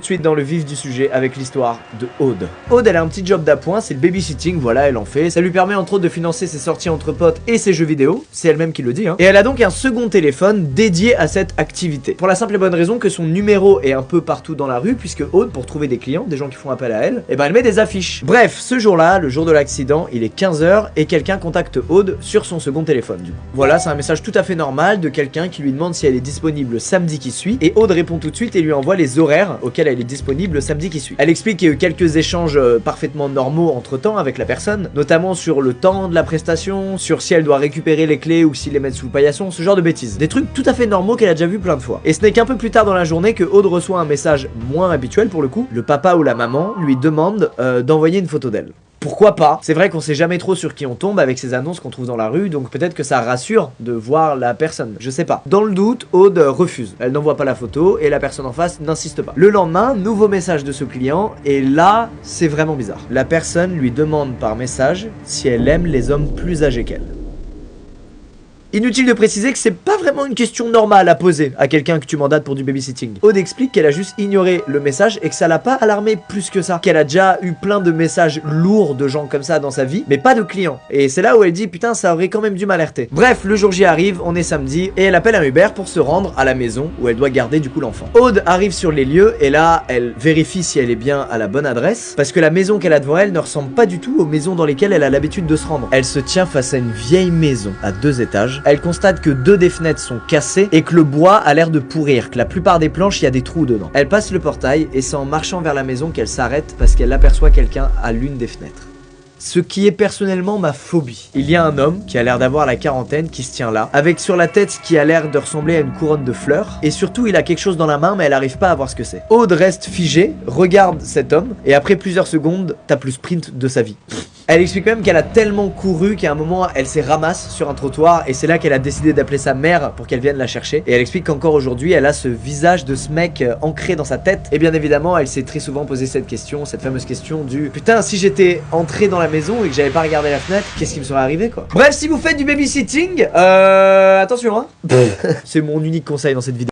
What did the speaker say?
Tout de suite dans le vif du sujet avec l'histoire de Aude. Aude, elle a un petit job d'appoint, c'est le babysitting, voilà, elle en fait. Ça lui permet entre autres de financer ses sorties entre potes et ses jeux vidéo, c'est elle-même qui le dit, hein. Et elle a donc un second téléphone dédié à cette activité. Pour la simple et bonne raison que son numéro est un peu partout dans la rue, puisque Aude, pour trouver des clients, des gens qui font appel à elle, et ben elle met des affiches. Bref, ce jour-là, le jour de l'accident, il est 15h et quelqu'un contacte Aude sur son second téléphone du coup. Voilà, c'est un message tout à fait normal de quelqu'un qui lui demande si elle est disponible le samedi qui suit, et Aude répond tout de suite et lui envoie les horaires auxquels elle est disponible le samedi qui suit. Elle explique qu'il y a eu quelques échanges parfaitement normaux entre temps avec la personne, notamment sur le temps de la prestation, sur si elle doit récupérer les clés ou s'ils les mettent sous le paillasson, ce genre de bêtises. Des trucs tout à fait normaux qu'elle a déjà vu plein de fois. Et ce n'est qu'un peu plus tard dans la journée que Aude reçoit un message moins habituel pour le coup. Le papa ou la maman lui demande d'envoyer une photo d'elle. Pourquoi pas? C'est vrai qu'on sait jamais trop sur qui on tombe avec ces annonces qu'on trouve dans la rue, donc peut-être que ça rassure de voir la personne, je sais pas. Dans le doute, Aude refuse. Elle n'envoie pas la photo et la personne en face n'insiste pas. Le lendemain, nouveau message de ce client, et là, c'est vraiment bizarre. La personne lui demande par message si elle aime les hommes plus âgés qu'elle. Inutile de préciser que c'est pas vraiment une question normale à poser à quelqu'un que tu mandates pour du babysitting. Aude explique qu'elle a juste ignoré le message et que ça l'a pas alarmé plus que ça. Qu'elle a déjà eu plein de messages lourds de gens comme ça dans sa vie, mais pas de clients. Et c'est là où elle dit putain, ça aurait quand même dû m'alerter. Bref, le jour J arrive, on est samedi, et elle appelle un Uber pour se rendre à la maison où elle doit garder du coup l'enfant. Aude arrive sur les lieux et là, elle vérifie si elle est bien à la bonne adresse, parce que la maison qu'elle a devant elle ne ressemble pas du tout aux maisons dans lesquelles elle a l'habitude de se rendre. Elle se tient face à une vieille maison à 2 étages. Elle constate que 2 des fenêtres sont cassées et que le bois a l'air de pourrir, que la plupart des planches, il y a des trous dedans. Elle passe le portail et c'est en marchant vers la maison qu'elle s'arrête parce qu'elle aperçoit quelqu'un à l'une des fenêtres. Ce qui est personnellement ma phobie. Il y a un homme qui a l'air d'avoir la quarantaine qui se tient là, avec sur la tête ce qui a l'air de ressembler à une couronne de fleurs, et surtout il a quelque chose dans la main mais elle arrive pas à voir ce que c'est. Aude reste figée, regarde cet homme, et après plusieurs secondes, tape le sprint de sa vie. Elle explique même qu'elle a tellement couru qu'à un moment elle s'est ramasse sur un trottoir et c'est là qu'elle a décidé d'appeler sa mère pour qu'elle vienne la chercher. Et elle explique qu'encore aujourd'hui elle a ce visage de ce mec ancré dans sa tête. Et bien évidemment elle s'est très souvent posé cette question, cette fameuse question du putain, si j'étais entré dans la maison et que j'avais pas regardé la fenêtre, qu'est-ce qui me serait arrivé quoi. Bref, si vous faites du babysitting, attention hein. C'est mon unique conseil dans cette vidéo.